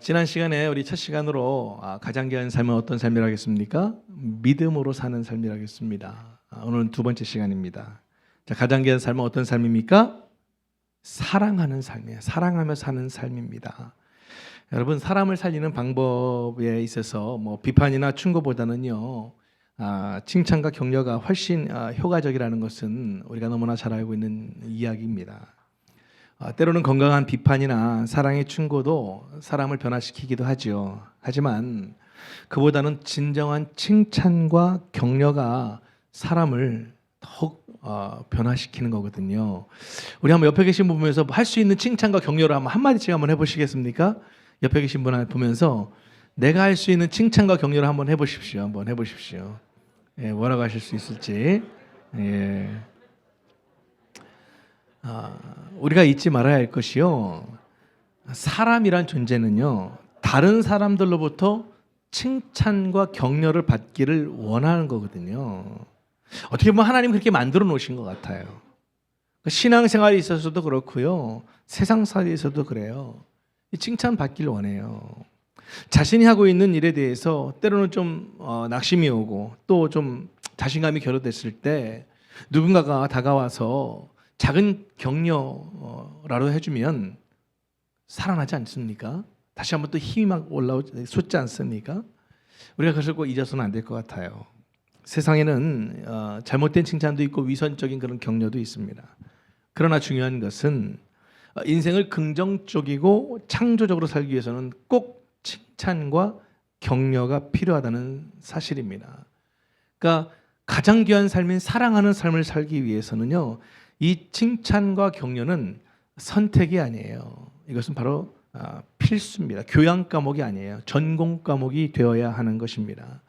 지난 시간에 우리 첫 시간으로 가장 귀한 삶은 어떤 삶이라겠습니까? 믿음으로 사는 삶이라겠습니다. 오늘은 두 번째 시간입니다. 자, 가장 귀한 삶은 어떤 삶입니까? 사랑하는 삶이에요. 사랑하며 사는 삶입니다. 여러분, 사람을 살리는 방법에 있어서 비판이나 충고보다는요, 칭찬과 격려가 훨씬 효과적이라는 것은 우리가 너무나 잘 알고 있는 이야기입니다. 때로는 건강한 비판이나 사랑의 충고도 사람을 변화시키기도 하죠. 하지만 그보다는 진정한 칭찬과 격려가 사람을 더욱 변화시키는 거거든요. 우리 한번 옆에 계신 분 보면서 할 수 있는 칭찬과 격려를 한마디씩 한번 해보시겠습니까? 옆에 계신 분 보면서 내가 할 수 있는 칭찬과 격려를 한번 해보십시오. 한번 해보십시오. 예, 뭐라고 하실 수 있을지. 예. 우리가 잊지 말아야 할 것이요, 사람이란 존재는요, 다른 사람들로부터 칭찬과 격려를 받기를 원하는 거거든요. 어떻게 보면 하나님이 그렇게 만들어 놓으신 것 같아요. 신앙생활에 있어서도 그렇고요, 세상살이에 있어서도 그래요. 칭찬 받기를 원해요. 자신이 하고 있는 일에 대해서 때로는 좀 낙심이 오고 또 좀 자신감이 결여됐을 때 누군가가 다가와서 작은 격려라도 해주면 살아나지 않습니까? 다시 한번 또 힘이 막 솟지 않습니까? 우리가 그것을 꼭 잊어서는 안 될 것 같아요. 세상에는 잘못된 칭찬도 있고 위선적인 그런 격려도 있습니다. 그러나 중요한 것은 인생을 긍정적이고 창조적으로 살기 위해서는 꼭 칭찬과 격려가 필요하다는 사실입니다. 그러니까 가장 귀한 삶인 사랑하는 삶을 살기 위해서는요, 이 칭찬과 격려는 선택이 아니에요. 이것은 바로 필수입니다. 교양 과목이 아니에요. 전공 과목이 되어야 하는 것입니다.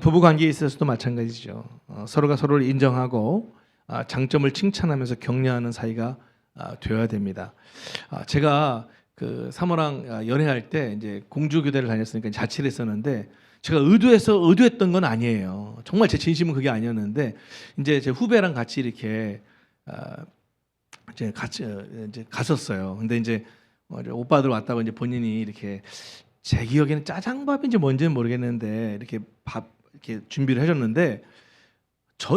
부부 관계에 있어서도 마찬가지죠. 서로가 서로를 인정하고 장점을 칭찬하면서 격려하는 사이가 되어야 됩니다. 제가 그 사모랑 연애할 때 이제 공주교대를 다녔으니까 자취를 했었는데, 제가 의도했던 건 아니에요. 정말 제 진심은 그게 아니었는데, 이제 제 후배랑 같이 이렇게 이제 같이 이제 갔었어요. 근데 이제 오빠들 왔다고 이제 본인이 이렇게, 제 기억에는 짜장밥인지 뭔지는 모르겠는데 이렇게 밥 이렇게 준비를 해줬는데,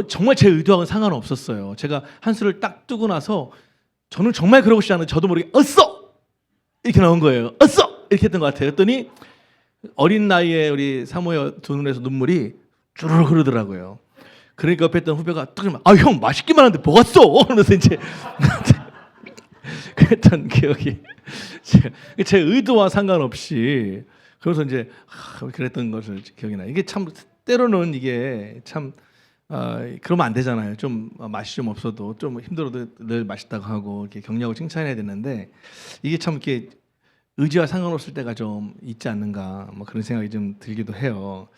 정말 제 의도하고는 상관없었어요. 제가 한 수를 딱 뜨고 나서 저는 정말 그러고 싶지 않은데 저도 모르게 어써 이렇게 나온 거예요. 어써 이렇게 했던 것 같아요. 그랬더니 어린 나이에 우리 사모의 두 눈에서 눈물이 주르륵 흐르더라고요. 그러니까 옆에 있던 후배가 딱 형 맛있기만 한데 뭐가 써? 그러면서 이제 그랬던 기억이, 제 의도와 상관없이 그래서 이제 그랬던 것을 기억이 나요. 이게 참 때로는 이게 참 그러면 안 되잖아요. 좀 맛이 좀 없어도 좀 힘들어도 늘 맛있다고 하고 이렇게 격려하고 칭찬해야 되는데, 이게 참 이렇게 의지와 상관없을 때가 좀 있지 않는가, 그런 생각이 좀 들기도 해요.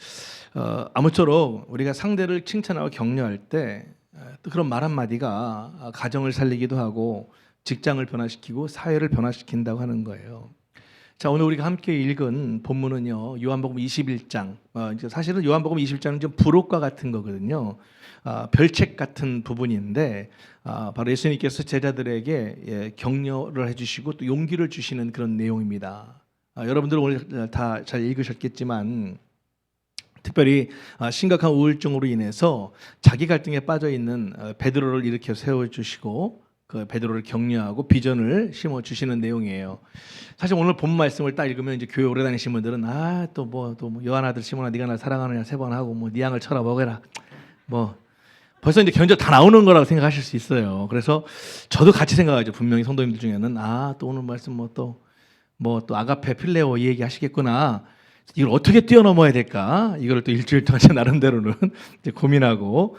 아무쪼록 우리가 상대를 칭찬하고 격려할 때 그런 말 한마디가 가정을 살리기도 하고 직장을 변화시키고 사회를 변화시킨다고 하는 거예요. 자, 오늘 우리가 함께 읽은 본문은요, 요한복음 21장. 사실은 요한복음 21장은 좀 부록과 같은 거거든요. 별책 같은 부분인데, 바로 예수님께서 제자들에게 격려를 해주시고 또 용기를 주시는 그런 내용입니다. 여러분들 오늘 다 잘 읽으셨겠지만, 특별히 심각한 우울증으로 인해서 자기 갈등에 빠져 있는 베드로를 일으켜 세워주시고 그 베드로를 격려하고 비전을 심어 주시는 내용이에요. 사실 오늘 본 말씀을 딱 읽으면 이제 교회 오래 다니신 분들은 또 요한 아들 시몬아, 네가 날 사랑하느냐 3번 하고 네 양을 쳐라 먹어라, 벌써 이제 견적 다 나오는 거라고 생각하실 수 있어요. 그래서 저도 같이 생각하죠. 분명히 성도님들 중에는 또 오늘 말씀 또 아가페 필레오 이 얘기 하시겠구나. 이걸 어떻게 뛰어넘어야 될까? 이걸 또 일주일 동안 제 나름대로는 이제 고민하고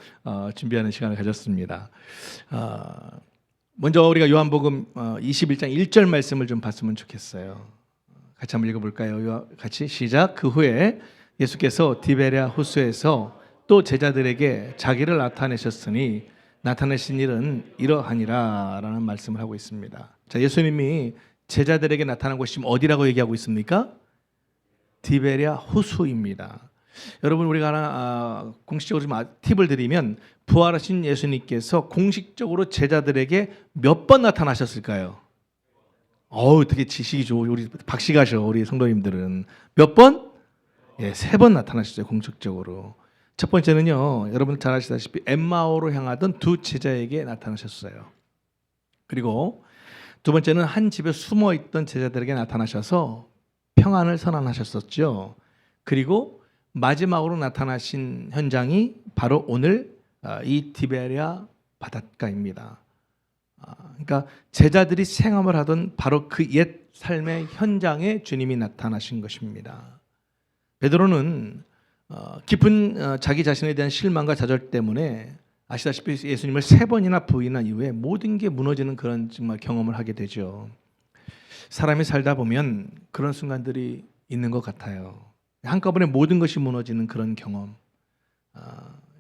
준비하는 시간을 가졌습니다. 먼저 우리가 요한복음 21장 1절 말씀을 좀 봤으면 좋겠어요. 같이 한번 읽어볼까요? 같이 시작. 그 후에 예수께서 디베랴 호수에서 또 제자들에게 자기를 나타내셨으니 나타내신 일은 이러하니라 라는 말씀을 하고 있습니다. 자, 예수님이 제자들에게 나타난 곳이 지금 어디라고 얘기하고 있습니까? 디베랴 호수입니다. 여러분, 우리가 하나 공식적으로 좀 팁을 드리면, 부활하신 예수님께서 공식적으로 제자들에게 몇 번 나타나셨을까요? 되게 지식이 좋고 우리 박식하셔 우리 성도님들은 몇 번? 예, 3번 나타나셨어요 공식적으로. 첫 번째는요, 여러분 잘 아시다시피 엠마오로 향하던 두 제자에게 나타나셨어요. 그리고 두 번째는 한 집에 숨어 있던 제자들에게 나타나셔서 평안을 선언하셨었죠. 그리고 마지막으로 나타나신 현장이 바로 오늘 이 디베랴 바닷가입니다. 그러니까 제자들이 생활을 하던 바로 그 옛 삶의 현장에 주님이 나타나신 것입니다. 베드로는 깊은 자기 자신에 대한 실망과 좌절 때문에 아시다시피 예수님을 3번이나 부인한 이후에 모든 게 무너지는 그런 정말 경험을 하게 되죠. 사람이 살다 보면 그런 순간들이 있는 것 같아요. 한꺼번에 모든 것이 무너지는 그런 경험.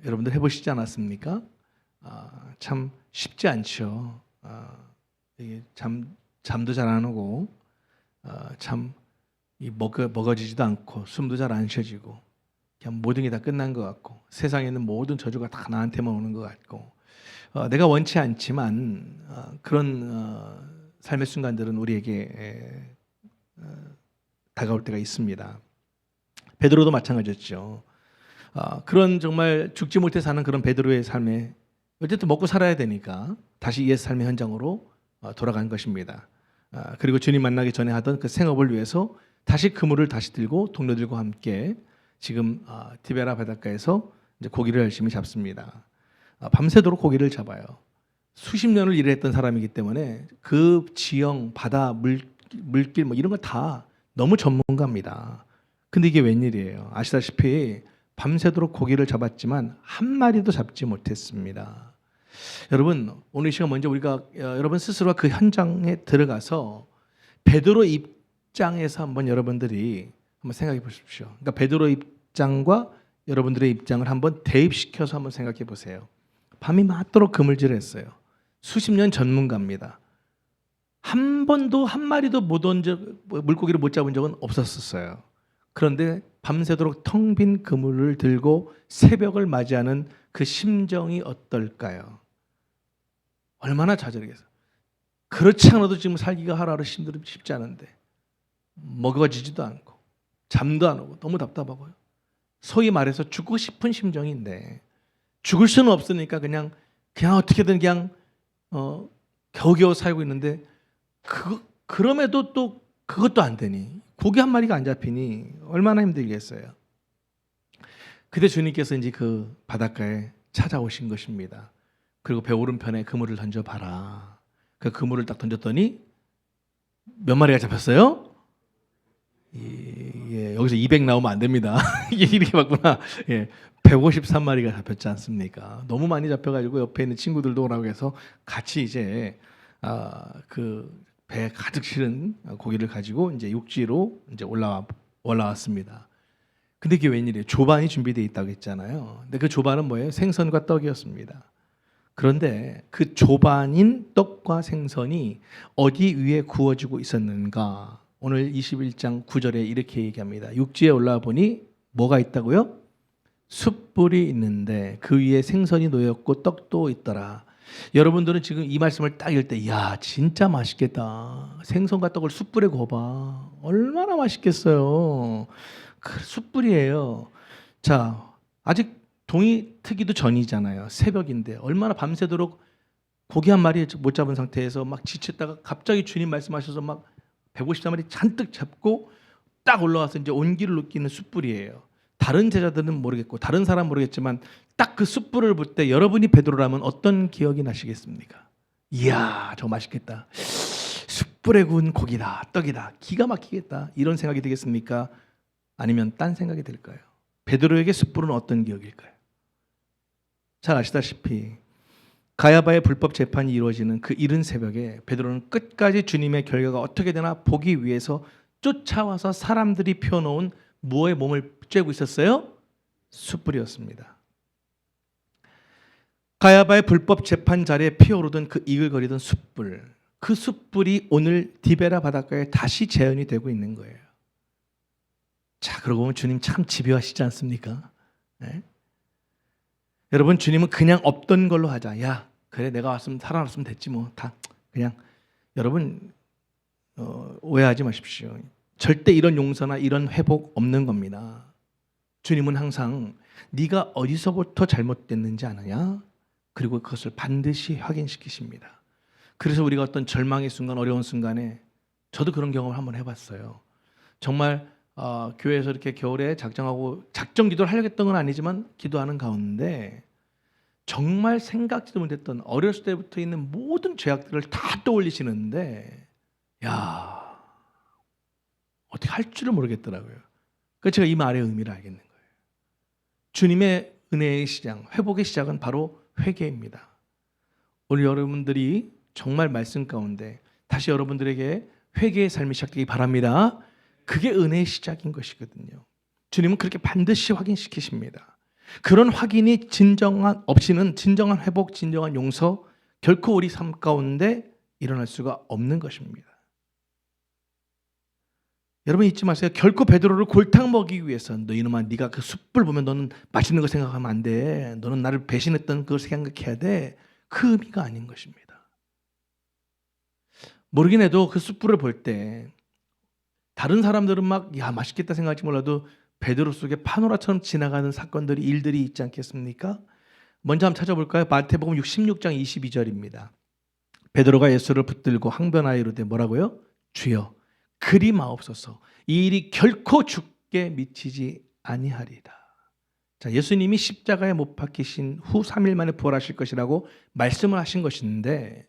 여러분들 해보시지 않았습니까? 참 쉽지 않죠. 이게 잠도 잘 안 오고 참 먹어지지도 않고 숨도 잘 안 쉬어지고 그냥 모든 게 다 끝난 것 같고 세상에 있는 모든 저주가 다 나한테만 오는 것 같고 내가 원치 않지만 그런 삶의 순간들은 우리에게 다가올 때가 있습니다. 베드로도 마찬가지였죠. 그런 정말 죽지 못해 사는 그런 베드로의 삶에 어쨌든 먹고 살아야 되니까 다시 옛 삶의 현장으로 돌아간 것입니다. 그리고 주님 만나기 전에 하던 그 생업을 위해서 다시 그물을 다시 들고 동료들과 함께 지금 디베랴 바닷가에서 이제 고기를 열심히 잡습니다. 밤새도록 고기를 잡아요. 수십 년을 일했던 사람이기 때문에 그 지형, 바다, 물길 뭐 이런 거 다 너무 전문가입니다. 근데 이게 웬일이에요? 아시다시피 밤새도록 고기를 잡았지만 한 마리도 잡지 못했습니다. 여러분 오늘 이 시간 먼저 우리가 여러분 스스로가 그 현장에 들어가서 베드로 입장에서 한번 여러분들이 한번 생각해 보십시오. 그러니까 베드로 입장과 여러분들의 입장을 한번 대입시켜서 한번 생각해 보세요. 밤이 맞도록 그물질했어요. 수십 년 전문가입니다. 한 번도 한 마리도 물고기를 못 잡은 적은 없었어요. 그런데 밤새도록 텅 빈 그물을 들고 새벽을 맞이하는 그 심정이 어떨까요? 얼마나 좌절이겠어요. 그렇지 않아도 지금 살기가 하루하루 쉽지 않은데 먹어지지도 않고 잠도 안 오고 너무 답답하고요. 소위 말해서 죽고 싶은 심정인데 죽을 수는 없으니까 그냥 어떻게든 그냥 겨우겨우 살고 있는데 그럼에도 또 그것도 안 되니 고기 한 마리가 안 잡히니 얼마나 힘들겠어요. 그때 주님께서 이제 그 바닷가에 찾아오신 것입니다. 그리고 배 오른편에 그물을 던져봐라. 그 그물을 딱 던졌더니 몇 마리가 잡혔어요? 예, 여기서 200 나오면 안 됩니다. 이렇게 봤구나. 예, 153마리가 잡혔지 않습니까? 너무 많이 잡혀가지고 옆에 있는 친구들도 오라고 해서 같이 이제 그 배 가득 실은 고기를 가지고 이제 육지로 이제 올라왔습니다. 근데 이게 웬일이에요? 조반이 준비되어 있다고 했잖아요. 근데 그 조반은 뭐예요? 생선과 떡이었습니다. 그런데 그 조반인 떡과 생선이 어디 위에 구워지고 있었는가? 오늘 21장 9절에 이렇게 얘기합니다. 육지에 올라와 보니 뭐가 있다고요? 숯불이 있는데 그 위에 생선이 놓였고 떡도 있더라. 여러분들은 지금 이 말씀을 딱 읽을 때 이야 진짜 맛있겠다. 생선과 떡을 숯불에 구워봐. 얼마나 맛있겠어요. 그 숯불이에요. 자, 아직 동이 트기도 전이잖아요. 새벽인데 얼마나 밤새도록 고기 한 마리 못 잡은 상태에서 막 지쳤다가 갑자기 주님 말씀하셔서 막 150마리 잔뜩 잡고 딱 올라와서 이제 온기를 느끼는 숯불이에요. 다른 제자들은 모르겠고 다른 사람 모르겠지만 딱 그 숯불을 볼 때 여러분이 베드로라면 어떤 기억이 나시겠습니까? 이야 저거 맛있겠다. 숯불에 구운 고기다, 떡이다, 기가 막히겠다. 이런 생각이 들겠습니까? 아니면 딴 생각이 들까요? 베드로에게 숯불은 어떤 기억일까요? 잘 아시다시피 가야바의 불법 재판이 이루어지는 그 이른 새벽에 베드로는 끝까지 주님의 결과가 어떻게 되나 보기 위해서 쫓아와서 사람들이 펴놓은 무엇에 몸을 쬐고 있었어요? 숯불이었습니다. 가야바의 불법 재판 자리에 피어오르던 그 이글거리던 숯불, 그 숯불이 오늘 디베랴 바닷가에 다시 재현이 되고 있는 거예요. 자, 그러고 보면 주님 참 집요하시지 않습니까? 네? 여러분 주님은 그냥 없던 걸로 하자. 야 그래 내가 왔으면 살아났으면 됐지 뭐 다 그냥. 여러분 오해하지 마십시오. 절대 이런 용서나 이런 회복 없는 겁니다. 주님은 항상 네가 어디서부터 잘못됐는지 아느냐? 그리고 그것을 반드시 확인시키십니다. 그래서 우리가 어떤 절망의 순간, 어려운 순간에 저도 그런 경험을 한번 해봤어요. 정말 교회에서 이렇게 겨울에 작정 기도를 하려고 했던 건 아니지만 기도하는 가운데 정말 생각지도 못했던 어렸을 때부터 있는 모든 죄악들을 다 떠올리시는데 야, 어떻게 할 줄을 모르겠더라고요. 그래서 제가 이 말의 의미를 알겠는 거예요. 주님의 은혜의 시작, 회복의 시작은 바로 회개입니다. 오늘 여러분들이 정말 말씀 가운데 다시 여러분들에게 회개의 삶이 시작되기 바랍니다. 그게 은혜의 시작인 것이거든요. 주님은 그렇게 반드시 확인시키십니다. 그런 확인이 없이는 진정한 회복, 진정한 용서 결코 우리 삶 가운데 일어날 수가 없는 것입니다. 여러분 잊지 마세요. 결코 베드로를 골탕 먹이기 위해서 너 이놈아 네가 그 숯불 보면 너는 맛있는 거 생각하면 안 돼. 너는 나를 배신했던 그걸 생각해야 돼. 그 의미가 아닌 것입니다. 모르긴 해도 그 숯불을 볼 때 다른 사람들은 막 야 맛있겠다 생각할지 몰라도 베드로 속에 파노라처럼 지나가는 사건들이 일들이 있지 않겠습니까? 먼저 한번 찾아볼까요? 마태복음 16장 22절입니다. 베드로가 예수를 붙들고 항변하여 이르되 뭐라고요? 주여 그리 마옵소서 이 일이 결코 죽게 미치지 아니하리다. 자, 예수님이 십자가에 못 박히신 후 3일 만에 부활하실 것이라고 말씀을 하신 것인데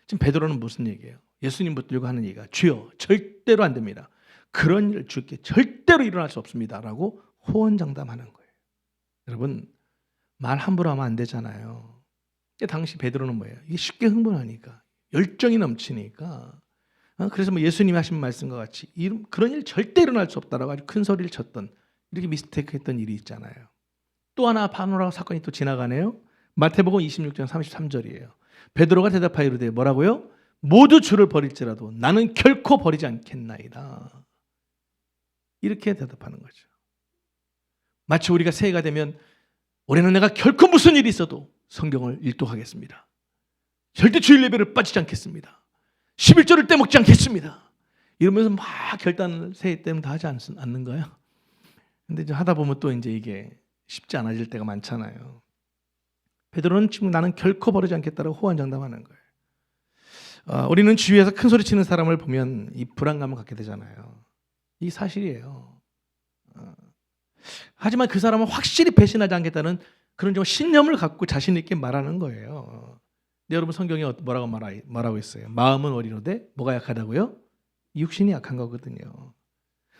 지금 베드로는 무슨 얘기예요? 예수님 붙들고 하는 얘기가 주여 절대로 안 됩니다. 그런 일 죽게 절대로 일어날 수 없습니다. 라고 호언장담하는 거예요. 여러분 말 함부로 하면 안 되잖아요. 당시 베드로는 뭐예요? 이게 쉽게 흥분하니까 열정이 넘치니까 그래서 뭐 예수님이 하신 말씀과 같이 그런 일 절대 일어날 수 없다라고 아주 큰 소리를 쳤던 이렇게 미스테이크했던 일이 있잖아요. 또 하나 파노라 사건이 또 지나가네요. 마태복음 26장 33절이에요. 베드로가 대답하여 이르되 뭐라고요? 모두 주를 버릴지라도 나는 결코 버리지 않겠나이다. 이렇게 대답하는 거죠. 마치 우리가 새해가 되면 올해는 내가 결코 무슨 일이 있어도 성경을 일독하겠습니다. 절대 주일 예배를 빠지지 않겠습니다. 11조를 떼먹지 않겠습니다. 이러면서 막 결단을 새해 때면 다 하지 않는가요? 근데 이제 하다 보면 또 이제 이게 쉽지 않아질 때가 많잖아요. 베드로는 지금 나는 결코 버리지 않겠다라고 호언장담하는 거예요. 우리는 주위에서 큰 소리 치는 사람을 보면 이 불안감을 갖게 되잖아요. 이 사실이에요. 하지만 그 사람은 확실히 배신하지 않겠다는 그런 좀 신념을 갖고 자신 있게 말하는 거예요. 근데 여러분 성경이 뭐라고 말하고 있어요? 마음은 어리로되 뭐가 약하다고요? 육신이 약한 거거든요.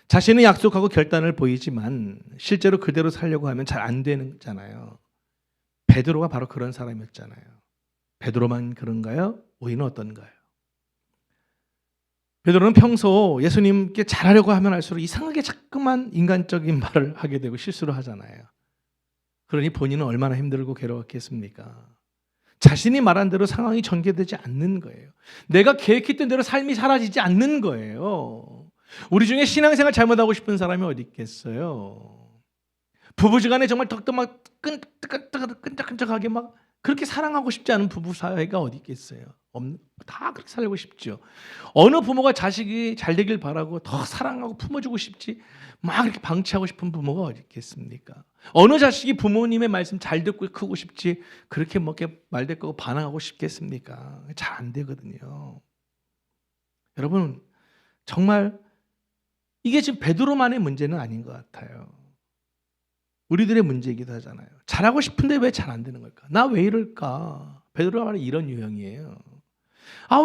자신은 약속하고 결단을 보이지만 실제로 그대로 살려고 하면 잘 안 되잖아요. 베드로가 바로 그런 사람이었잖아요. 베드로만 그런가요? 우리는 어떤가요? 베드로는 평소 예수님께 잘하려고 하면 할수록 이상하게 자꾸만 인간적인 말을 하게 되고 실수를 하잖아요. 그러니 본인은 얼마나 힘들고 괴로웠겠습니까? 자신이 말한 대로 상황이 전개되지 않는 거예요. 내가 계획했던 대로 삶이 사라지지 않는 거예요. 우리 중에 신앙생활 잘못하고 싶은 사람이 어디 있겠어요? 부부지간에 정말 막 끈적끈적하게 막 그렇게 사랑하고 싶지 않은 부부 사이가 어디 있겠어요? 다 그렇게 살고 싶죠. 어느 부모가 자식이 잘 되길 바라고 더 사랑하고 품어주고 싶지 막 이렇게 방치하고 싶은 부모가 어디 있겠습니까? 어느 자식이 부모님의 말씀 잘 듣고 크고 싶지 그렇게 뭐 말대꾸고 반항하고 싶겠습니까? 잘 안 되거든요. 여러분 정말 이게 지금 베드로만의 문제는 아닌 것 같아요. 우리들의 문제이기도 하잖아요. 잘하고 싶은데 왜 잘 안 되는 걸까? 나 왜 이럴까? 베드로가 바로 이런 유형이에요.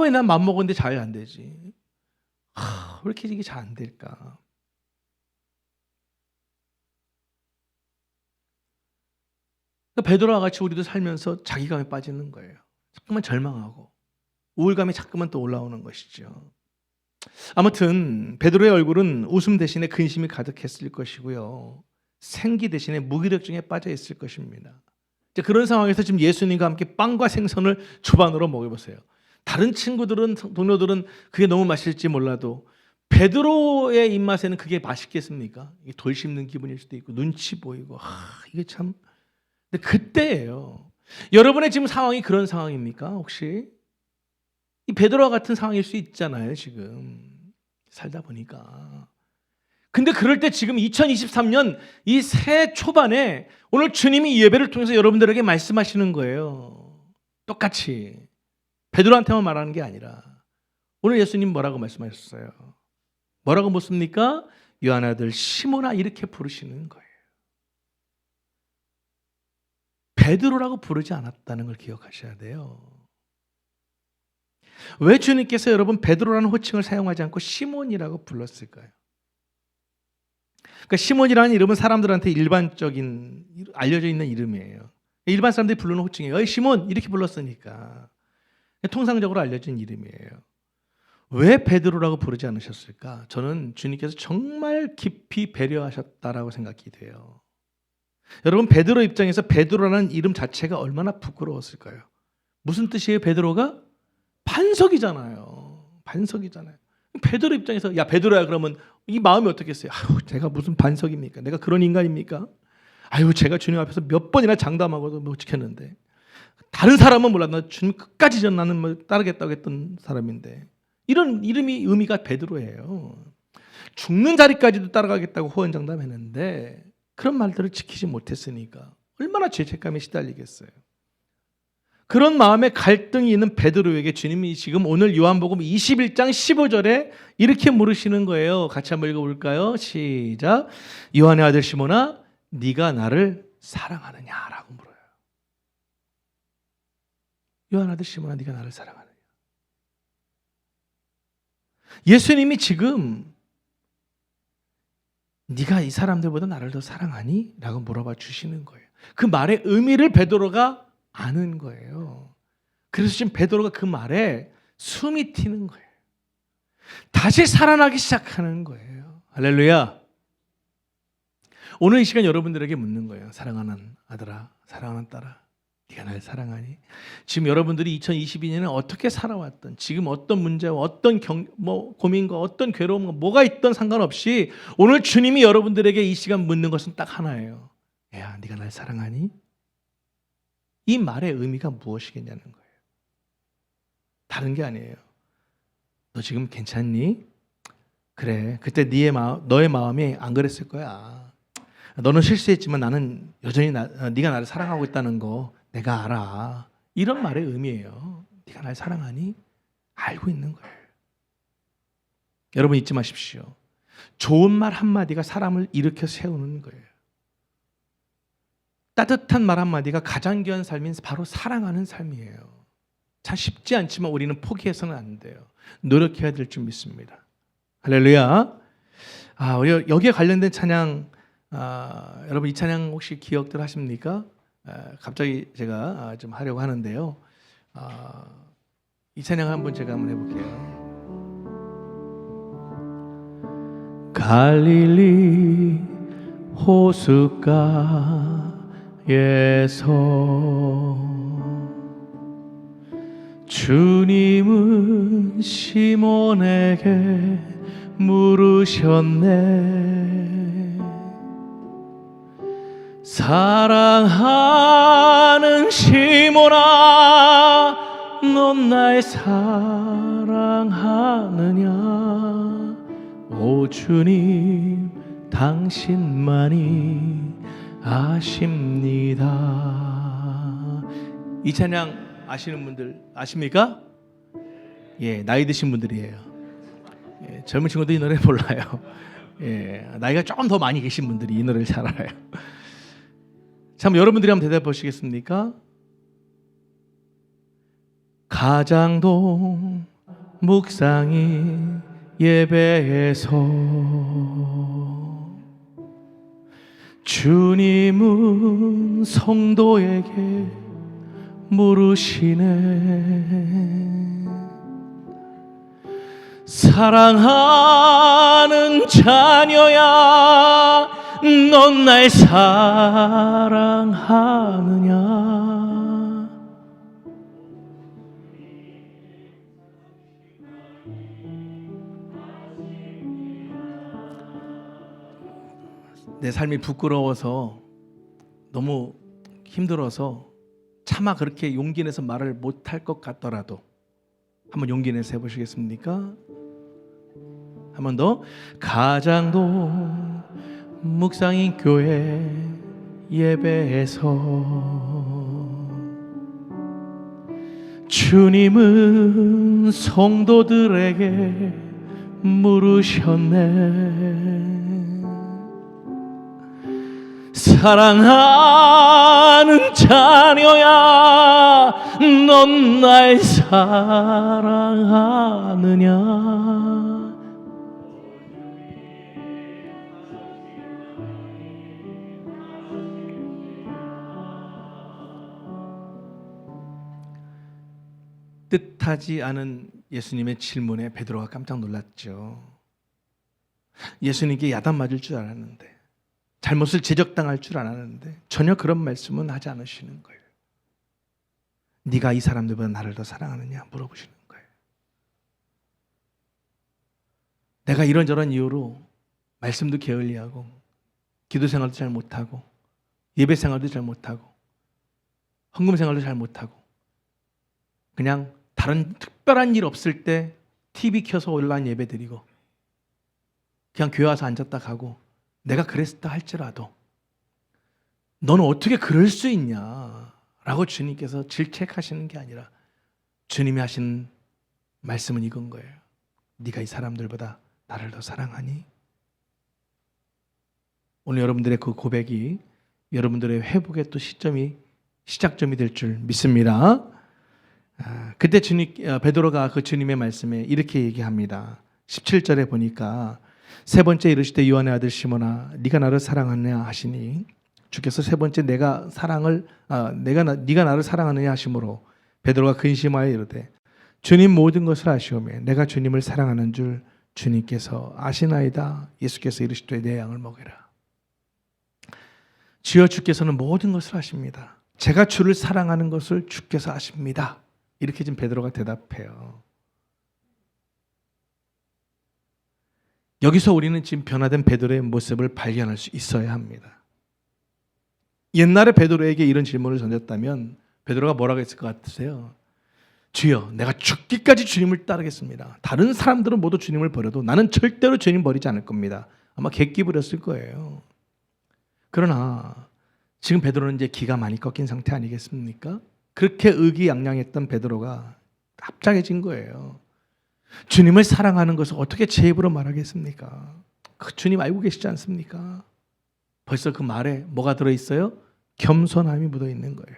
왜 난 맘먹었는데 잘 안 되지? 왜 이렇게 이게 잘 안 될까? 베드로와 같이 우리도 살면서 자기감에 빠지는 거예요. 자꾸만 절망하고 우울감이 자꾸만 또 올라오는 것이죠. 아무튼 베드로의 얼굴은 웃음 대신에 근심이 가득했을 것이고요. 생기 대신에 무기력증에 빠져 있을 것입니다. 그런 상황에서 지금 예수님과 함께 빵과 생선을 주반으로 먹여보세요. 다른 친구들은 동료들은 그게 너무 맛있을지 몰라도 베드로의 입맛에는 그게 맛있겠습니까? 이게 돌 씹는 기분일 수도 있고 눈치 보이고 이게 참. 근데 그때예요. 여러분의 지금 상황이 그런 상황입니까? 혹시 이 베드로와 같은 상황일 수 있잖아요. 지금 살다 보니까. 근데 그럴 때 지금 2023년 이 새해 초반에 오늘 주님이 이 예배를 통해서 여러분들에게 말씀하시는 거예요. 똑같이 베드로한테만 말하는 게 아니라 오늘 예수님 뭐라고 말씀하셨어요? 뭐라고 묻습니까? 요한 아들 시몬아 이렇게 부르시는 거예요. 베드로라고 부르지 않았다는 걸 기억하셔야 돼요. 왜 주님께서 여러분 베드로라는 호칭을 사용하지 않고 시몬이라고 불렀을까요? 그러니까 시몬이라는 이름은 사람들한테 일반적인 알려져 있는 이름이에요. 일반 사람들이 부르는 호칭이에요. 어이 시몬 이렇게 불렀으니까 통상적으로 알려진 이름이에요. 왜 베드로라고 부르지 않으셨을까? 저는 주님께서 정말 깊이 배려하셨다라고 생각이 돼요. 여러분 베드로 입장에서 베드로라는 이름 자체가 얼마나 부끄러웠을까요? 무슨 뜻이에요? 베드로가? 반석이잖아요. 반석이잖아요. 베드로 입장에서 야 베드로야 그러면 이 마음이 어떻겠어요? 아유 제가 무슨 반석입니까? 내가 그런 인간입니까? 아유 제가 주님 앞에서 몇 번이나 장담하고도 못 지켰는데 다른 사람은 몰라 나 주님 끝까지 나는 뭐 따르겠다고 했던 사람인데 이런 이름이 의미가 베드로예요. 죽는 자리까지도 따라가겠다고 호언장담했는데 그런 말들을 지키지 못했으니까 얼마나 죄책감에 시달리겠어요. 그런 마음에 갈등이 있는 베드로에게 주님이 지금 오늘 요한복음 21장 15절에 이렇게 물으시는 거예요. 같이 한번 읽어볼까요? 시작. 요한의 아들 시몬아 네가 나를 사랑하느냐라고 물어요. 요한 아들 시몬아 네가 나를 사랑하느냐. 예수님이 지금 네가 이 사람들보다 나를 더 사랑하니? 라고 물어봐 주시는 거예요. 그 말의 의미를 베드로가 아는 거예요. 그래서 지금 베드로가 그 말에 숨이 튀는 거예요. 다시 살아나기 시작하는 거예요. 할렐루야. 오늘 이 시간 여러분들에게 묻는 거예요. 사랑하는 아들아, 사랑하는 딸아, 네가 날 사랑하니? 지금 여러분들이 2022년에 어떻게 살아왔던, 지금 어떤 문제와 어떤 고민과 어떤 괴로움과 뭐가 있던 상관없이 오늘 주님이 여러분들에게 이 시간 묻는 것은 딱 하나예요. 야, 네가 날 사랑하니? 이 말의 의미가 무엇이겠냐는 거예요. 다른 게 아니에요. 너 지금 괜찮니? 그래, 그때 너의 마음이 안 그랬을 거야. 너는 실수했지만 나는 여전히 네가 나를 사랑하고 있다는 거 내가 알아. 이런 말의 의미예요. 네가 날 사랑하니? 알고 있는 거예요. 여러분 잊지 마십시오. 좋은 말 한마디가 사람을 일으켜 세우는 거예요. 따뜻한 말 한마디가 가장 귀한 삶인 바로 사랑하는 삶이에요. 참 쉽지 않지만 우리는 포기해서는 안 돼요. 노력해야 될 줄 믿습니다. 할렐루야. 우리 여기에 관련된 찬양, 여러분 이 찬양 혹시 기억들 하십니까? 갑자기 제가 좀 하려고 하는데요. 이 찬양 한번 제가 한번 해볼게요. 갈릴리 호숫가에서 주님은 시몬에게 물으셨네. 사랑하는 시몬아 넌 날 사랑하느냐. 오 주님 당신만이 아십니다. 이 찬양 아시는 분들 아십니까? 예, 나이 드신 분들이에요. 예, 젊은 친구들 이 노래 몰라요. 예, 나이가 조금 더 많이 계신 분들이 이 노래를 잘 알아요. 참 여러분들이 한번 대답해 보시겠습니까? 가장동 묵상이 예배에서 주님은 성도에게 물으시네. 사랑하는 자녀야 넌 날 사랑하느냐. 내 삶이 부끄러워서 너무 힘들어서 차마 그렇게 용기 내서 말을 못할 것 같더라도 한번 용기 내서 해보시겠습니까? 한 번 더. 가장도 묵상인 교회 예배에서 주님은 성도들에게 물으셨네. 사랑하는 자녀야, 넌 날 사랑하느냐. 뜻하지 않은 예수님의 질문에 베드로가 깜짝 놀랐죠. 예수님께 야단 맞을 줄 알았는데, 잘못을 지적당할 줄 알았는데 전혀 그런 말씀은 하지 않으시는 거예요. 네가 이 사람들보다 나를 더 사랑하느냐 물어보시는 거예요. 내가 이런저런 이유로 말씀도 게을리하고 기도 생활도 잘 못하고 예배 생활도 잘 못하고 헌금 생활도 잘 못하고 그냥 다른 특별한 일 없을 때 TV 켜서 온라인 예배 드리고 그냥 교회 와서 앉았다 가고, 내가 그랬다 할지라도 너는 어떻게 그럴 수 있냐 라고 주님께서 질책하시는 게 아니라 주님이 하신 말씀은 이건 거예요. 네가 이 사람들보다 나를 더 사랑하니? 오늘 여러분들의 그 고백이 여러분들의 회복의 또 시작점이 될 줄 믿습니다. 그때 베드로가 그 주님의 말씀에 이렇게 얘기합니다. 17절에 보니까 세 번째 이르시되 요한의 아들 시몬아 네가 나를 사랑하느냐 하시니, 주께서 세 번째 네가 나를 사랑하느냐 하심으로 베드로가 근심하여 이르되 주님 모든 것을 아시오매 내가 주님을 사랑하는 줄 주님께서 아시나이다. 예수께서 이르시되 내 양을 먹여라. 주여 주께서는 모든 것을 아십니다. 제가 주를 사랑하는 것을 주께서 아십니다. 이렇게 지금 베드로가 대답해요. 여기서 우리는 지금 변화된 베드로의 모습을 발견할 수 있어야 합니다. 옛날에 베드로에게 이런 질문을 던졌다면 베드로가 뭐라고 했을 것 같으세요? 주여, 내가 죽기까지 주님을 따르겠습니다. 다른 사람들은 모두 주님을 버려도 나는 절대로 주님 버리지 않을 겁니다. 아마 객기 부렸을 거예요. 그러나 지금 베드로는 이제 기가 많이 꺾인 상태 아니겠습니까? 그렇게 의기양양했던 베드로가 갑작해진 거예요. 주님을 사랑하는 것을 어떻게 제 입으로 말하겠습니까? 그 주님 알고 계시지 않습니까? 벌써 그 말에 뭐가 들어있어요? 겸손함이 묻어있는 거예요.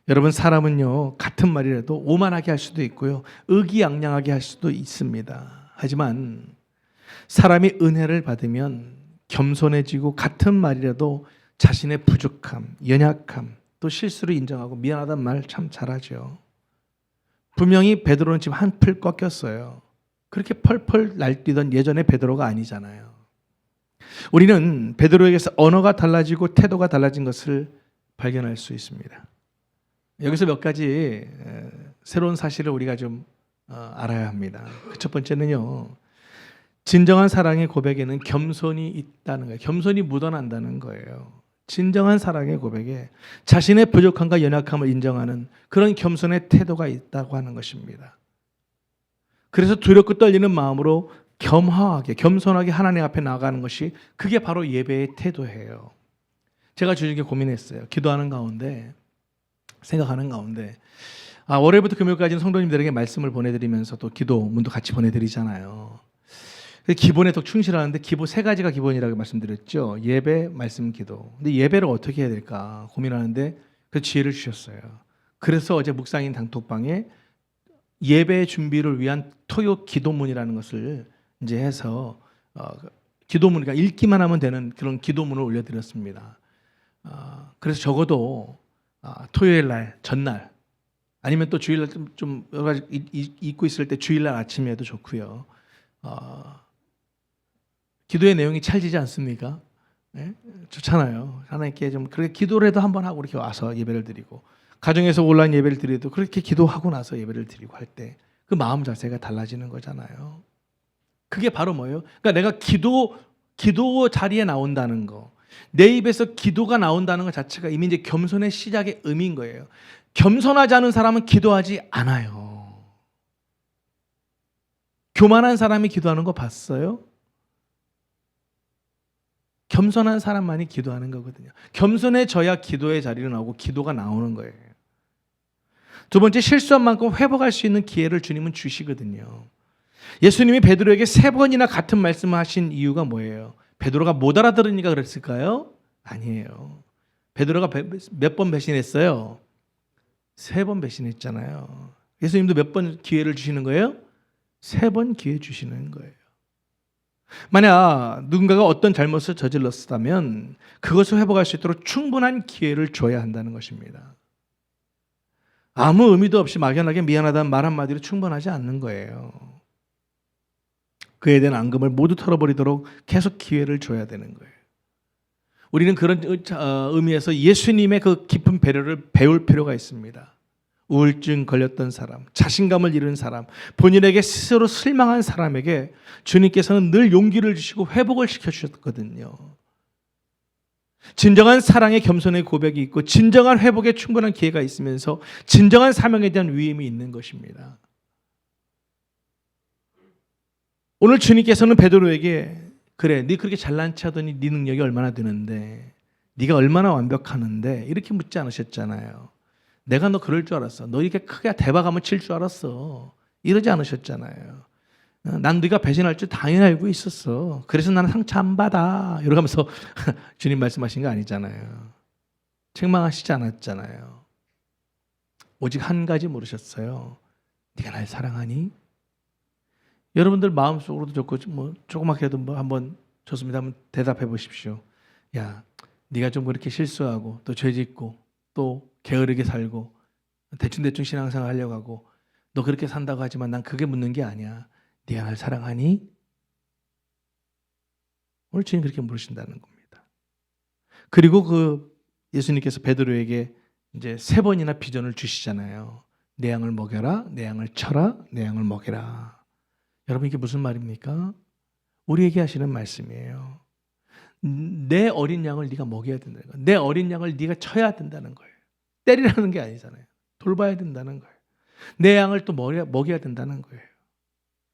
여러분, 사람은요 같은 말이라도 오만하게 할 수도 있고요 의기양양하게 할 수도 있습니다. 하지만 사람이 은혜를 받으면 겸손해지고 같은 말이라도 자신의 부족함, 연약함, 또 실수를 인정하고 미안하다는 말 참 잘하죠. 분명히 베드로는 지금 한풀 꺾였어요. 그렇게 펄펄 날뛰던 예전의 베드로가 아니잖아요. 우리는 베드로에게서 언어가 달라지고 태도가 달라진 것을 발견할 수 있습니다. 여기서 몇 가지 새로운 사실을 우리가 좀 알아야 합니다. 첫 번째는요, 진정한 사랑의 고백에는 겸손이 있다는 거예요. 겸손이 묻어난다는 거예요. 진정한 사랑의 고백에 자신의 부족함과 연약함을 인정하는 그런 겸손의 태도가 있다고 하는 것입니다. 그래서 두렵고 떨리는 마음으로 겸허하게, 겸손하게 하나님 앞에 나아가는 것이, 그게 바로 예배의 태도예요. 제가 주중에 고민했어요. 기도하는 가운데, 생각하는 가운데, 월요일부터 금요일까지는 성도님들에게 말씀을 보내드리면서 또 기도문도 같이 보내드리잖아요. 기본에 더 충실하는데 기본 세 가지가 기본이라고 말씀드렸죠. 예배, 말씀, 기도. 근데 예배를 어떻게 해야 될까 고민하는데 그 지혜를 주셨어요. 그래서 어제 묵상인 단톡방에 예배 준비를 위한 토요 기도문이라는 것을 이제 해서 기도문, 그러니까 읽기만 하면 되는 그런 기도문을 올려드렸습니다. 그래서 적어도 토요일 날 전날 아니면 또 주일날 좀 여러 가지 잊고 있을 때 주일날 아침에도 좋고요. 기도의 내용이 찰지지 않습니까? 네? 좋잖아요. 하나님께 좀 그렇게 기도라도 한번 하고 이렇게 와서 예배를 드리고, 가정에서 온라인 예배를 드려도 그렇게 기도하고 나서 예배를 드리고 할 때 그 마음 자세가 달라지는 거잖아요. 그게 바로 뭐예요? 그러니까 내가 기도 자리에 나온다는 거, 내 입에서 기도가 나온다는 것 자체가 이미 이제 겸손의 시작의 의미인 거예요. 겸손하지 않은 사람은 기도하지 않아요. 교만한 사람이 기도하는 거 봤어요? 겸손한 사람만이 기도하는 거거든요. 겸손해져야 기도의 자리로 나오고 기도가 나오는 거예요. 두 번째, 실수한 만큼 회복할 수 있는 기회를 주님은 주시거든요. 예수님이 베드로에게 3번이나 같은 말씀을 하신 이유가 뭐예요? 베드로가 못 알아들으니까 그랬을까요? 아니에요. 베드로가 몇 번 배신했어요? 3번 배신했잖아요. 예수님도 몇 번 기회를 주시는 거예요? 3번 기회 주시는 거예요. 만약 누군가가 어떤 잘못을 저질렀다면 그것을 회복할 수 있도록 충분한 기회를 줘야 한다는 것입니다. 아무 의미도 없이 막연하게 미안하다는 말 한마디로 충분하지 않는 거예요. 그에 대한 앙금을 모두 털어버리도록 계속 기회를 줘야 되는 거예요. 우리는 그런 의미에서 예수님의 그 깊은 배려를 배울 필요가 있습니다. 우울증 걸렸던 사람, 자신감을 잃은 사람, 본인에게 스스로 실망한 사람에게 주님께서는 늘 용기를 주시고 회복을 시켜주셨거든요. 진정한 사랑의 겸손의 고백이 있고 진정한 회복에 충분한 기회가 있으면서 진정한 사명에 대한 위임이 있는 것입니다. 오늘 주님께서는 베드로에게 그래, 네 그렇게 잘난 체하더니 네 능력이 얼마나 되는데, 네가 얼마나 완벽하는데 이렇게 묻지 않으셨잖아요. 내가 너 그럴 줄 알았어. 너 이렇게 크게 대박 한번 칠 줄 알았어. 이러지 않으셨잖아요. 난 네가 배신할 줄 당연히 알고 있었어. 그래서 나는 상처 안 받아. 이러면서 주님 말씀하신 거 아니잖아요. 책망하시지 않았잖아요. 오직 한 가지 물으셨어요. 네가 날 사랑하니? 여러분들 마음속으로도 좋고 조그맣게도 한번 좋습니다. 한번 대답해 보십시오. 야, 네가 좀 그렇게 실수하고 또 죄짓고 또 게으르게 살고 대충 신앙생활 하려고 하고 너 그렇게 산다고 하지만 난 그게 묻는 게 아니야. 네가 날 사랑하니? 오늘 주님 그렇게 물으신다는 겁니다. 그리고 그 예수님께서 베드로에게 이제 3번이나 비전을 주시잖아요. 내 양을 먹여라, 내 양을 쳐라, 내 양을 먹여라. 여러분 이게 무슨 말입니까? 우리에게 하시는 말씀이에요. 내 어린 양을 네가 먹여야 된다는 거예요. 내 어린 양을 네가 쳐야 된다는 거예요. 때리라는 게 아니잖아요. 돌봐야 된다는 거예요. 내 양을 또 먹여야 된다는 거예요.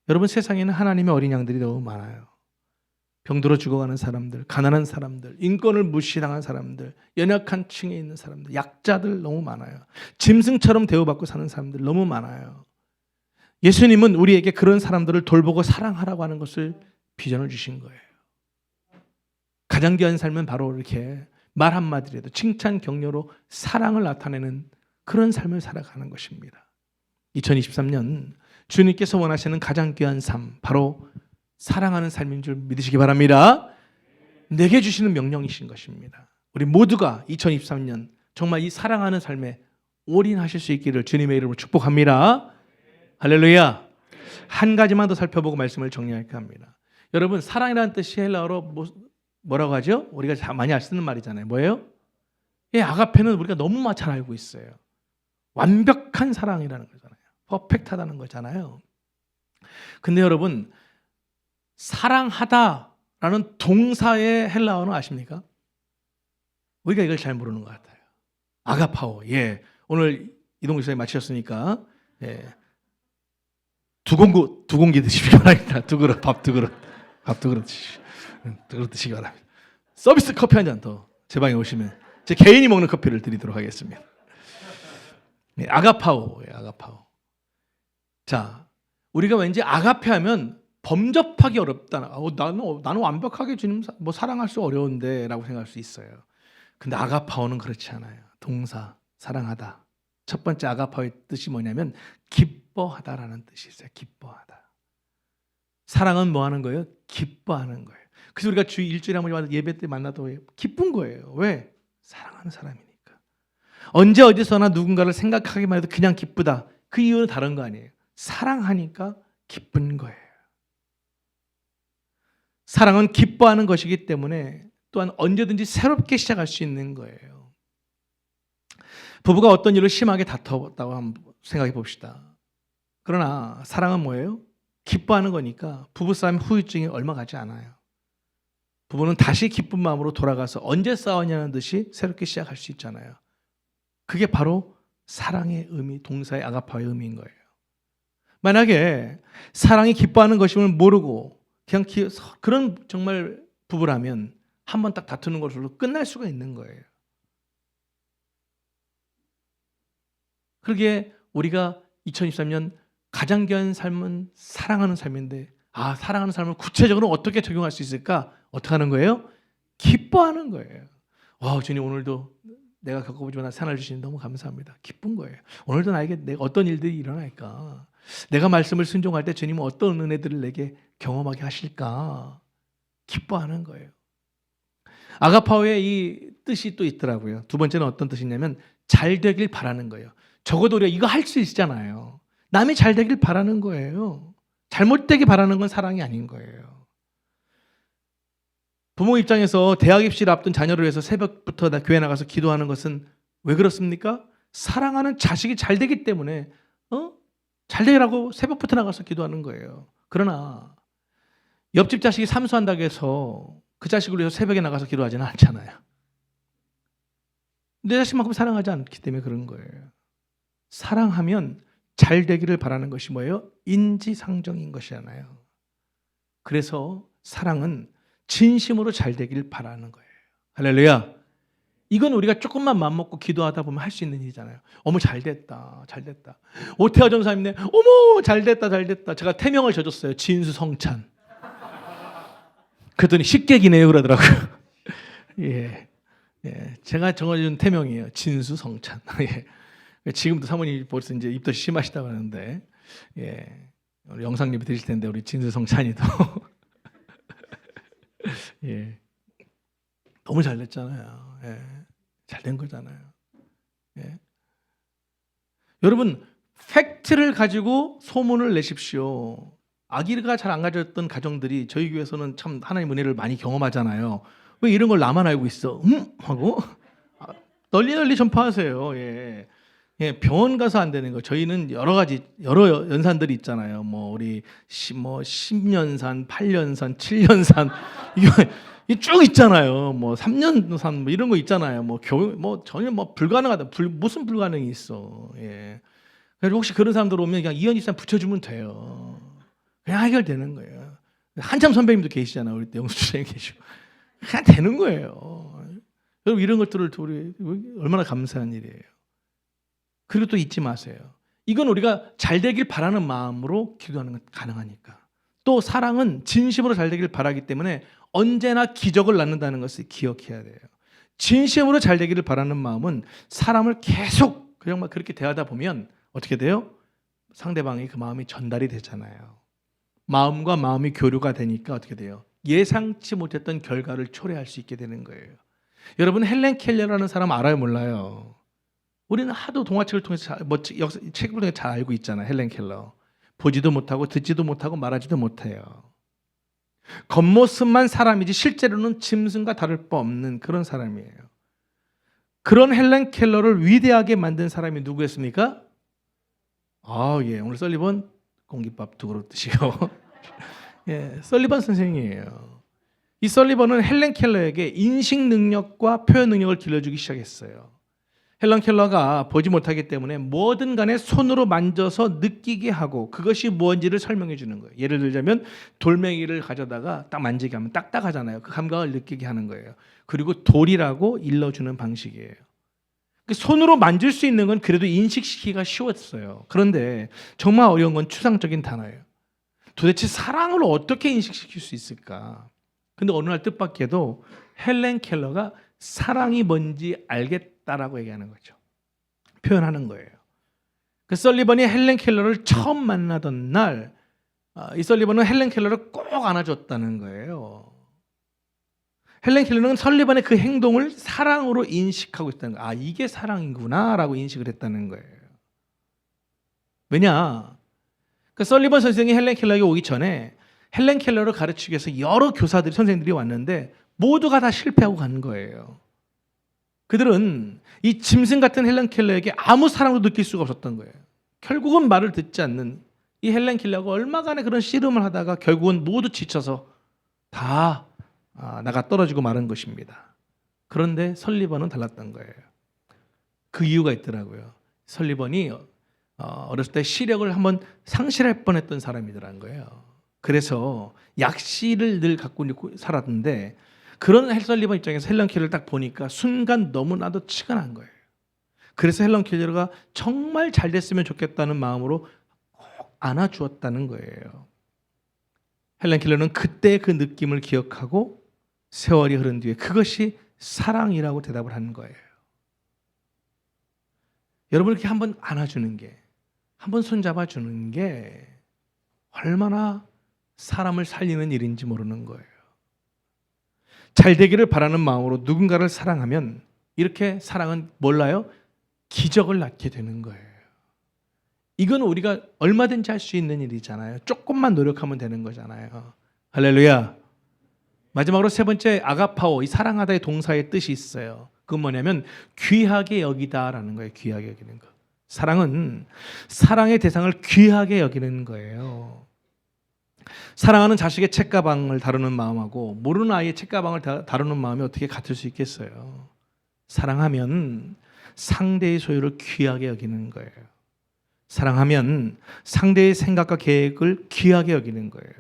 여러분 세상에는 하나님의 어린 양들이 너무 많아요. 병들어 죽어가는 사람들, 가난한 사람들, 인권을 무시당한 사람들, 연약한 층에 있는 사람들, 약자들 너무 많아요. 짐승처럼 대우받고 사는 사람들 너무 많아요. 예수님은 우리에게 그런 사람들을 돌보고 사랑하라고 하는 것을 비전을 주신 거예요. 가장 귀한 삶은 바로 이렇게 말 한마디라도 칭찬 격려로 사랑을 나타내는 그런 삶을 살아가는 것입니다. 2023년 주님께서 원하시는 가장 귀한 삶, 바로 사랑하는 삶인 줄 믿으시기 바랍니다. 내게 주시는 명령이신 것입니다. 우리 모두가 2023년 정말 이 사랑하는 삶에 올인하실 수 있기를 주님의 이름으로 축복합니다. 할렐루야. 한 가지만 더 살펴보고 말씀을 정리할까 합니다. 여러분 사랑이라는 뜻이 헬라어로 뭐라고 하죠? 우리가 많이 쓰는 말이잖아요. 뭐예요? 예, 아가페는 우리가 너무 잘 알고 있어요. 완벽한 사랑이라는 거잖아요. 퍼펙트하다는 거잖아요. 근데 여러분 사랑하다라는 동사의 헬라어는 아십니까? 우리가 이걸 잘 모르는 것 같아요. 아가파오. 예, 오늘 이동규 선생님 마치셨으니까 예. 두 공기 드시기 바랍니다. 밥 두 그릇 드시기 바랍니다. 서비스 커피 한 잔 더 제 방에 오시면 제 개인이 먹는 커피를 드리도록 하겠습니다. 네, 아가파오. 예, 아가파오. 자, 우리가 왠지 아가페 하면 범접하기 어렵다. 나는 완벽하게 주님 사랑할 수 어려운데라고 생각할 수 있어요. 근데 아가파오는 그렇지 않아요. 동사 사랑하다. 첫 번째 아가파오의 뜻이 뭐냐면 기뻐하다라는 뜻이 있어요. 기뻐하다. 사랑은 뭐 하는 거예요? 기뻐하는 거예요. 그래서 우리가 주 일주일에 한 번 예배 때 만나도 기쁜 거예요. 왜? 사랑하는 사람이니까. 언제 어디서나 누군가를 생각하기만 해도 그냥 기쁘다. 그 이유는 다른 거 아니에요. 사랑하니까 기쁜 거예요. 사랑은 기뻐하는 것이기 때문에 또한 언제든지 새롭게 시작할 수 있는 거예요. 부부가 어떤 일을 심하게 다퉜다고 한번 생각해 봅시다. 그러나 사랑은 뭐예요? 기뻐하는 거니까 부부싸움 후유증이 얼마 가지 않아요. 부부는 다시 기쁜 마음으로 돌아가서 언제 싸웠냐는 듯이 새롭게 시작할 수 있잖아요. 그게 바로 사랑의 의미, 동사의 아가파의 의미인 거예요. 만약에 사랑이 기뻐하는 것임을 모르고 그냥 그런 정말 부부라면 한 번 딱 다투는 것으로 끝날 수가 있는 거예요. 그러기에 우리가 2023년 가장 귀한 삶은 사랑하는 삶인데, 사랑하는 삶을 구체적으로 어떻게 적용할 수 있을까? 어떻게 하는 거예요? 기뻐하는 거예요. 주님, 오늘도 내가 겪어보지만 생활 주시니 너무 감사합니다. 기쁜 거예요. 오늘도 나에게 어떤 일들이 일어날까? 내가 말씀을 순종할 때 주님은 어떤 은혜들을 내게 경험하게 하실까? 기뻐하는 거예요. 아가파오의 이 뜻이 또 있더라고요. 두 번째는 어떤 뜻이냐면 잘 되길 바라는 거예요. 적어도 우리가 이거 할 수 있잖아요. 남이 잘 되길 바라는 거예요. 잘못되길 바라는 건 사랑이 아닌 거예요. 부모 입장에서 대학 입시를 앞둔 자녀를 위해서 새벽부터 교회 나가서 기도하는 것은 왜 그렇습니까? 사랑하는 자식이 잘 되기 때문에 잘 되라고 새벽부터 나가서 기도하는 거예요. 그러나 옆집 자식이 삼수한다고 해서 그 자식을 위해서 새벽에 나가서 기도하지는 않잖아요. 내 자식만큼 사랑하지 않기 때문에 그런 거예요. 사랑하면 잘 되기를 바라는 것이 뭐예요? 인지상정인 것이잖아요. 그래서 사랑은 진심으로 잘 되길 바라는 거예요. 할렐루야. 이건 우리가 조금만 마음먹고 기도하다 보면 할 수 있는 일이잖아요. 어머, 잘 됐다. 잘 됐다. 오태화 전사님네, 어머, 잘 됐다. 잘 됐다. 제가 태명을 져줬어요. 진수성찬. 그랬더니 식객이네요 그러더라고요. 예. 제가 정해준 태명이에요. 진수성찬. 예. 지금도 사모님이 벌써 이제 입덧이 심하시다고 하는데, 우리 영상 예배 드릴 텐데 우리 진수성찬이도 예. 너무 잘 됐잖아요. 잘 된 거잖아요. 여러분, 팩트를 가지고 소문을 내십시오. 아기가 잘 안 가졌던 가정들이 저희 교회에서는 참 하나님 은혜를 많이 경험하잖아요. 왜 이런 걸 나만 알고 있어? 하고 널리 전파하세요. 병원 가서 안 되는 거. 저희는 여러 연산들이 있잖아요. 우리 10년산, 8년산, 7년산 이게 쭉 있잖아요. 3년산 이런 거 있잖아요. 전혀 불가능하다. 무슨 불가능이 있어. 그래서 혹시 그런 사람들 오면 그냥 이현희산 붙여주면 돼요. 그냥 해결되는 거예요. 한참 선배님도 계시잖아요. 우리 영수 주장님 계시고. 그냥 되는 거예요. 여러분, 이런 것들을 우리 얼마나 감사한 일이에요. 그리고 또 잊지 마세요. 이건 우리가 잘 되길 바라는 마음으로 기도하는 건 가능하니까. 또 사랑은 진심으로 잘 되길 바라기 때문에 언제나 기적을 낳는다는 것을 기억해야 돼요. 진심으로 잘 되기를 바라는 마음은 사람을 계속 그냥 그렇게 대하다 보면 어떻게 돼요? 상대방이 그 마음이 전달이 되잖아요. 마음과 마음이 교류가 되니까 어떻게 돼요? 예상치 못했던 결과를 초래할 수 있게 되는 거예요. 여러분, 헬렌 켈러라는 사람 알아요, 몰라요? 우리는 하도 동화책을 통해서 책을 통해 잘 알고 있잖아요. 헬렌 켈러. 보지도 못하고 듣지도 못하고 말하지도 못해요. 겉모습만 사람이지 실제로는 짐승과 다를 바 없는 그런 사람이에요. 그런 헬렌 켈러를 위대하게 만든 사람이 누구였습니까? 오늘 설리번 공깃밥 2그릇 드시고 설리번 선생이에요. 이 설리번은 헬렌 켈러에게 인식 능력과 표현 능력을 길러주기 시작했어요. 헬렌 켈러가 보지 못하기 때문에 뭐든 간에 손으로 만져서 느끼게 하고 그것이 뭔지를 설명해 주는 거예요. 예를 들자면 돌멩이를 가져다가 딱 만지게 하면 딱딱하잖아요. 그 감각을 느끼게 하는 거예요. 그리고 돌이라고 일러주는 방식이에요. 손으로 만질 수 있는 건 그래도 인식시키기가 쉬웠어요. 그런데 정말 어려운 건 추상적인 단어예요. 도대체 사랑을 어떻게 인식시킬 수 있을까? 근데 어느 날 뜻밖에도 헬렌 켈러가 사랑이 뭔지 알겠다라고 얘기하는 거죠. 표현하는 거예요. 그 설리번이 헬렌 켈러를 처음 만나던 날, 이 설리번은 헬렌 켈러를 꼭 안아줬다는 거예요. 헬렌 켈러는 설리번의 그 행동을 사랑으로 인식하고 있다는 거예요. 이게 사랑이구나라고 인식을 했다는 거예요. 왜냐? 그 설리번 선생이 헬렌 켈러에게 오기 전에 헬렌 켈러를 가르치기 위해서 여러 교사들이, 선생님들이 왔는데 모두가 다 실패하고 간 거예요. 그들은 이 짐승 같은 헬렌 켈러에게 아무 사랑도 느낄 수가 없었던 거예요. 결국은 말을 듣지 않는 이 헬렌 켈러가 얼마간의 그런 씨름을 하다가 결국은 모두 지쳐서 다 나가 떨어지고 마는 것입니다. 그런데 설리번은 달랐던 거예요. 그 이유가 있더라고요. 설리번이 어렸을 때 시력을 한번 상실할 뻔했던 사람이더라는 거예요. 그래서 약시를 늘 갖고 살았는데 그런 헬설리번 입장에서 헬런 켈러를 딱 보니까 순간 너무나도 치가 난 거예요. 그래서 헬런 켈러가 정말 잘 됐으면 좋겠다는 마음으로 꼭 안아주었다는 거예요. 헬런 켈러는 그때 그 느낌을 기억하고 세월이 흐른 뒤에 그것이 사랑이라고 대답을 하는 거예요. 여러분 이렇게 한번 안아주는 게, 한번 손잡아주는 게 얼마나 사람을 살리는 일인지 모르는 거예요. 잘 되기를 바라는 마음으로 누군가를 사랑하면 이렇게 사랑은 몰라요? 기적을 낳게 되는 거예요. 이건 우리가 얼마든지 할 수 있는 일이잖아요. 조금만 노력하면 되는 거잖아요. 할렐루야. 마지막으로 세 번째 아가파오, 이 사랑하다의 동사의 뜻이 있어요. 그건 뭐냐면 귀하게 여기다라는 거예요. 귀하게 여기는 거. 사랑은 사랑의 대상을 귀하게 여기는 거예요. 사랑하는 자식의 책가방을 다루는 마음하고 모르는 아이의 책가방을 다루는 마음이 어떻게 같을 수 있겠어요? 사랑하면 상대의 소유를 귀하게 여기는 거예요. 사랑하면 상대의 생각과 계획을 귀하게 여기는 거예요.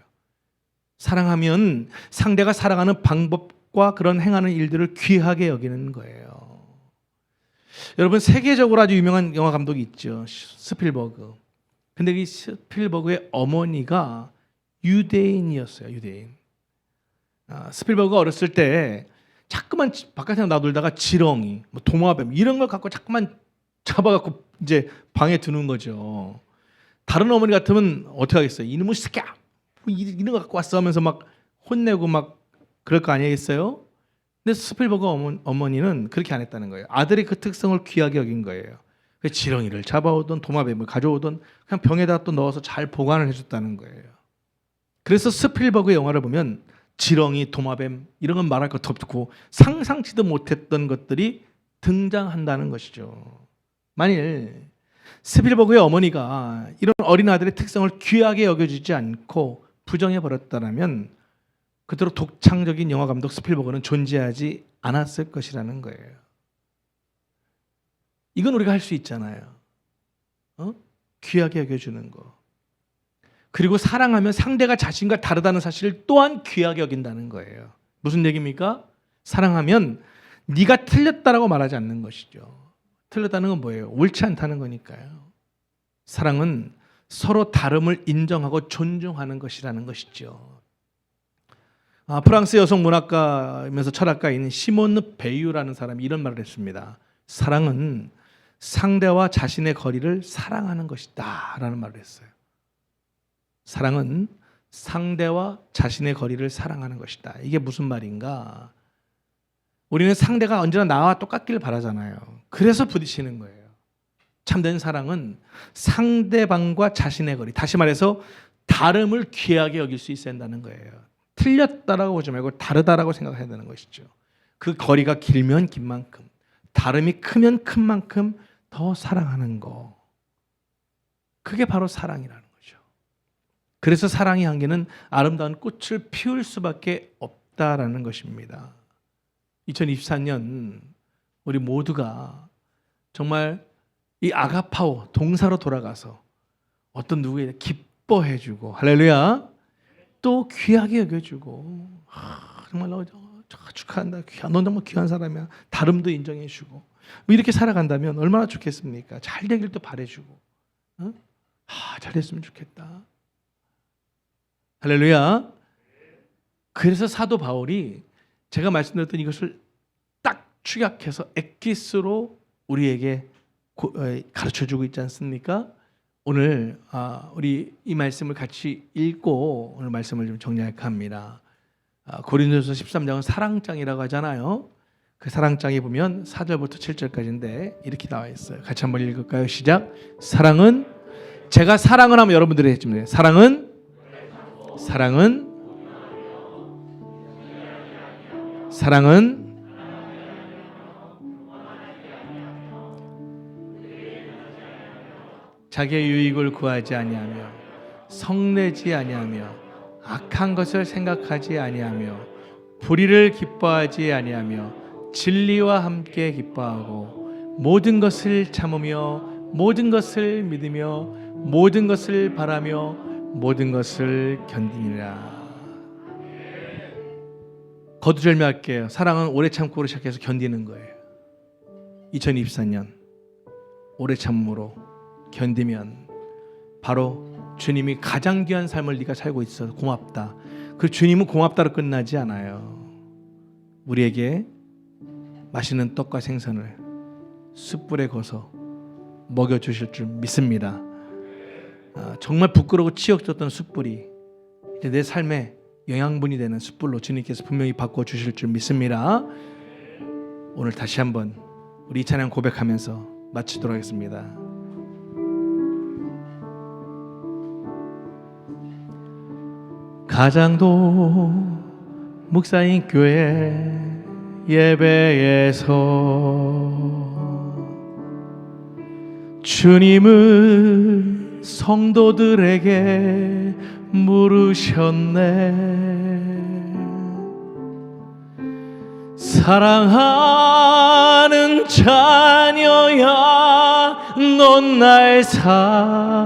사랑하면 상대가 살아가는 방법과 그런 행하는 일들을 귀하게 여기는 거예요. 여러분 세계적으로 아주 유명한 영화 감독이 있죠. 스필버그. 근데 이 스필버그의 어머니가 유대인이었어요. 유대인. 스필버그가 어렸을 때 자꾸만 바깥에 나돌다가 지렁이, 뭐 도마뱀 이런 걸 갖고 자꾸만 잡아갖고 이제 방에 두는 거죠. 다른 어머니 같으면 어떻게 하겠어요? 이놈의 새끼야, 뭐 이런 거 갖고 왔어 하면서 막 혼내고 막 그럴 거 아니겠어요? 근데 스필버그 어머니는 그렇게 안 했다는 거예요. 아들의 그 특성을 귀하게 여긴 거예요. 지렁이를 잡아오던 도마뱀을 가져오던 그냥 병에다 또 넣어서 잘 보관을 해줬다는 거예요. 그래서 스필버그 영화를 보면 지렁이, 도마뱀 이런 건 말할 것도 없고 상상치도 못했던 것들이 등장한다는 것이죠. 만일 스필버그의 어머니가 이런 어린 아들의 특성을 귀하게 여겨주지 않고 부정해버렸다면 그대로 독창적인 영화 감독 스필버그는 존재하지 않았을 것이라는 거예요. 이건 우리가 할 수 있잖아요. 귀하게 여겨주는 거. 그리고 사랑하면 상대가 자신과 다르다는 사실을 또한 귀하게 여긴다는 거예요. 무슨 얘기입니까? 사랑하면 네가 틀렸다라고 말하지 않는 것이죠. 틀렸다는 건 뭐예요? 옳지 않다는 거니까요. 사랑은 서로 다름을 인정하고 존중하는 것이라는 것이죠. 프랑스 여성 문학가이면서 철학가인 시몬 베유라는 사람이 이런 말을 했습니다. 사랑은 상대와 자신의 거리를 사랑하는 것이다 라는 말을 했어요. 사랑은 상대와 자신의 거리를 사랑하는 것이다. 이게 무슨 말인가? 우리는 상대가 언제나 나와 똑같기를 바라잖아요. 그래서 부딪히는 거예요. 참된 사랑은 상대방과 자신의 거리, 다시 말해서 다름을 귀하게 여길 수 있어야 한다는 거예요. 틀렸다라고 보지 말고 다르다라고 생각해야 되는 것이죠. 그 거리가 길면 긴 만큼, 다름이 크면 큰 만큼 더 사랑하는 거. 그게 바로 사랑이라는 거죠. 그래서 사랑의 향기는 아름다운 꽃을 피울 수밖에 없다라는 것입니다. 2024년 우리 모두가 정말 이 아가파오 동사로 돌아가서 어떤 누구에게 기뻐해주고 할렐루야 또 귀하게 여겨주고 정말 너 축하한다, 넌 정말 귀한 사람이야, 다름도 인정해주고 뭐 이렇게 살아간다면 얼마나 좋겠습니까? 잘 되길 또 바래주고 잘 됐으면 좋겠다. 할렐루야. 그래서 사도 바울이 제가 말씀드렸던 이것을 딱 축약해서 엑기스로 우리에게 가르쳐주고 있지 않습니까? 오늘 우리 이 말씀을 같이 읽고 오늘 말씀을 좀 정리할까 합니다. 고린도서 13장은 사랑장이라고 하잖아요. 그 사랑장에 보면 4절부터 7절까지인데 이렇게 나와 있어요. 같이 한번 읽을까요? 시작. 사랑은 제가 사랑을 하면 여러분들이 해주면 사랑은 자기의 유익을 구하지 아니하며 성내지 아니하며 악한 것을 생각하지 아니하며 불의를 기뻐하지 아니하며 진리와 함께 기뻐하고 모든 것을 참으며 모든 것을 믿으며 모든 것을 바라며 모든 것을 견디니라. 거두절미할게요. 사랑은 오래 참고로 시작해서 견디는 거예요. 2024년 오래 참음으로 견디면 바로 주님이 가장 귀한 삶을 네가 살고 있어서 고맙다. 그 주님은 고맙다로 끝나지 않아요. 우리에게 맛있는 떡과 생선을 숯불에 거서 먹여주실 줄 믿습니다. 정말 부끄러워 치욕졌던 숯불이 이제 내 삶에 영양분이 되는 숯불로 주님께서 분명히 바꿔주실 줄 믿습니다. 오늘 다시 한번 우리 이 찬양 고백하면서 마치도록 하겠습니다. 가장도 목사인 교회 예배에서 주님은 성도들에게 물으셨네. 사랑하는 자녀야, 넌 날 사랑하느냐?